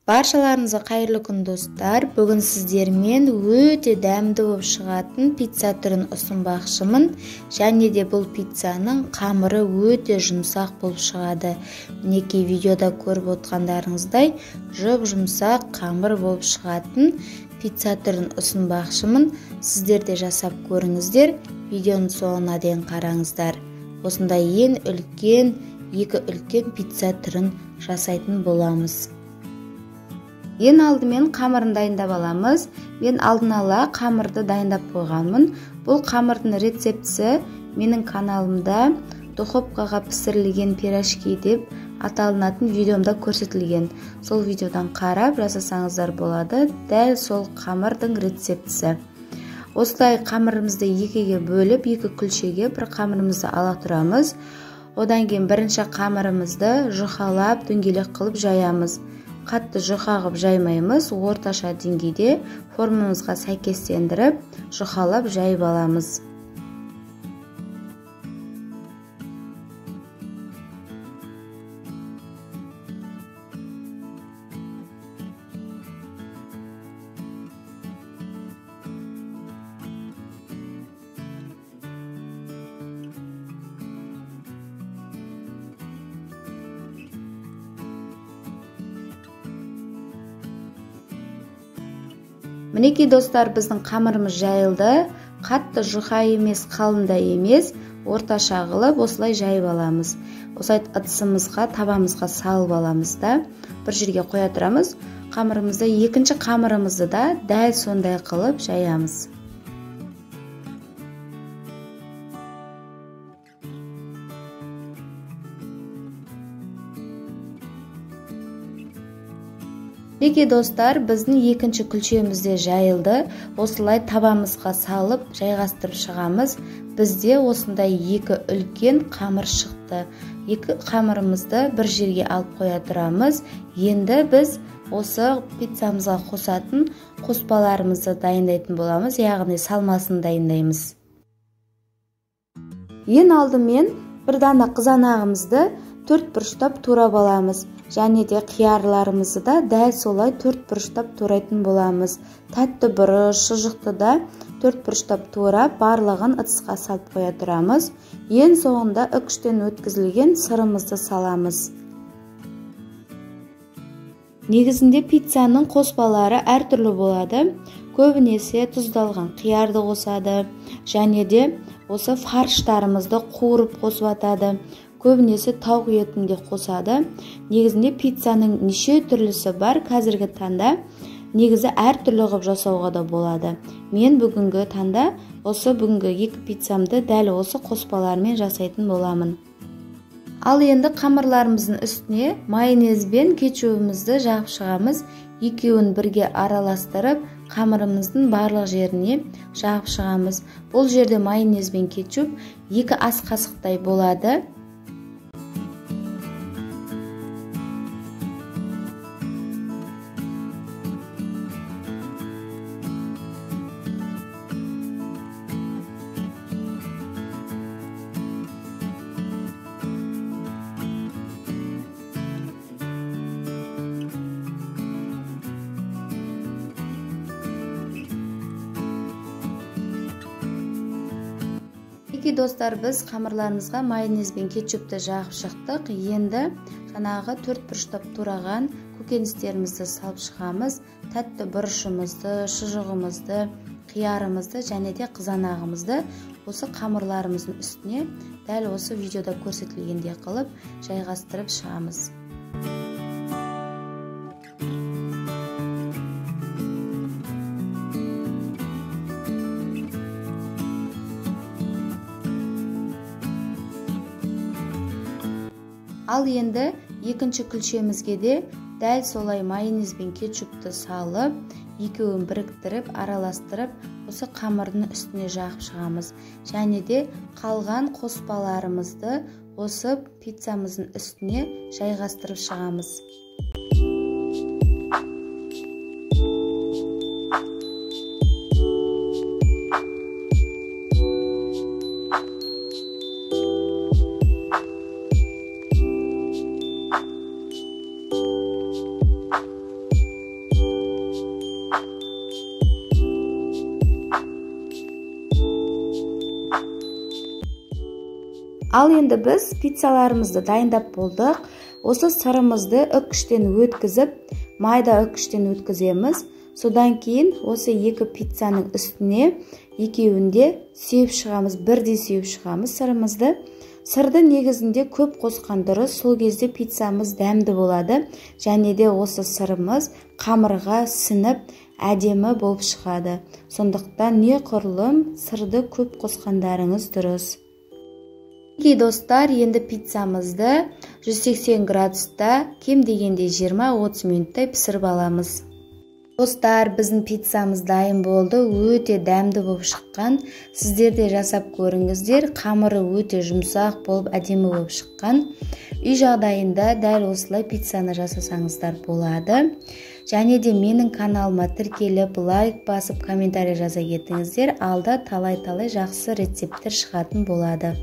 Баршаларыңызға қайырлы күн достар. Бүгін сіздермен өте дәмді болып шығатын пицца түрін ұсынбақшымын. Және де бұл пиццаның қамыры өте жұмсақ болып шығады. Мінекей видеода көріп отқандарыңыздай жұп-жұмсақ қамыр болып шығатын пицца түрін ұсынбақшымын. Сіздер де жасап көріңіздер. Видеоның соңына дейін қараңыздар. Осындай екі үлкен пицца түрін жасайтын боламыз. Ең алдымен қамырын дайындап аламыз. Мен алдын ала қамырды дайындап қойғанмын. Бұл қамырдың рецептісі менің каналымда духовкаға пісірілген пирожки деп аталынатын видеомда көрсетілген. Сол видеодан қарап жасасаңыздар болады. Дәл сол қамырдың рецептісі. Осылай қамырымызды екіге бөліп, екі күлшеге бір қамырымызды ала тұрамыз. Одан кейін бірінші қамырымызды жұқалап, дөңгелек қылып жаямыз. Қатты жұқа қылып жаймаймыз, орташа деңгейде формамызға сәйкестендіріп, жұқалап жайып аламыз. Мінекей достар, біздің қамырымыз жайылды. Қатты жұқа емес, қалың да емес, орташа қылып осылай жайып аламыз. Осылай ыдысымызға, табамызға салып аламыз да, бір жерге қоя тұрамыз. Қамырымызды, екінші қамырымызды да дәл сондай қылып жаямыз. Мінекей достар, біздің екінші күлшемізде жайылды. Осылай табамызға салып, жайғастырып шығамыз. Бізде осындай екі үлкен қамыр шықты. Екі қамырымызды бір жерге алып қоя тұрамыз. Енді біз осы пиццамызға қосатын қоспаларымызды дайындайтын боламыз, яғни салмасын дайындаймыз. Ең алдымен бір дана қызанағымызды төрт бұрыштап турап аламыз. Және де қиярларымызды да дәл солай төрт бұрыштап турайтын боламыз. Тәтті бұрыш, шұжықты да төрт бұрыштап турап, барлығын ыдысқа салып қоя тұрамыз. Ең соңында үкіштен өткізілген сырымызды саламыз. Негізінде пиццаның қоспалары әртүрлі болады. Көбінесе тұздалған қиярды қосады. Және де осы фарштарымызды қуырып қосып атады. Көбінесе тауық етін де қосады. Негізінде пиццаның неше түрлісі бар. Қазіргі таңда негізі әртүрлі қылып жасауға да болады. Мен бүгінгі таңда бүгінгі екі пиццамды дәл осы қоспалармен жасайтын боламын. Ал енді қамырларымыздың үстіне майонез бен кетчупымызды жағып шығамыз. Екеуін бірге араластырып, қамырымыздың барлық жеріне жағып шығамыз. Бұл жерде майонез бен кетчуп 2 ас қасықтай болады. Достар, біз қамырларымызға майонез бен кетчупты жағып шықтық. Енді жаңағы төрт бұрыштап тураған көкөністерімізді салып шығамыз. Тәтті бұрышымызды, шұжығымызды, қиярымызды және де қызанағымызды осы қамырларымыздың үстіне дәл осы видеода көрсетілгендей қылып жайғастырып шығамыз. Ал енді екінші күлшемізге де дәл солай майонез бен кетчупты салып, екеуін біріктіріп, араластырып, осы қамырдың үстіне жағып шығамыз. Және де қалған қоспаларымызды осы пиццамыздың үстіне жайғастырып шығамыз. Ал енді біз пиццаларымызды дайындап болдық. Осы сырымызды үккіштен өткізіп, майда үккіштен өткіземіз. Содан кейін осы екі пиццаның үстіне екеуінде сүйіп шығамыз, бірдей сүйіп шығамыз сырымызды. Сырды негізінде көп қосқан дұрыс, сол кезде пиццамыз дәмді болады. Және де осы сырымыз қамырға сіңіп, әдемі болып шығады. Сондықтан неғұрлым сырды көп қосқандарыңыз дұрыс. Достар, енді пиццамызды 180 градуста кем дегенде 20-30 минуттай пісіріп аламыз. Достар, біздің пиццамыз дайын болды, өте дәмді болып шыққан. Сіздер де жасап көріңіздер, қамыры өте жұмсақ болып, әдемі болып шыққан. Үй жағдайында дәл осылай пиццаны жасасаңыздар болады. Және де менің каналыма тіркеліп, лайк басып, комментарий жаза кетіңіздер. Алда талай-талай жақсы рецепттер шығатын болады.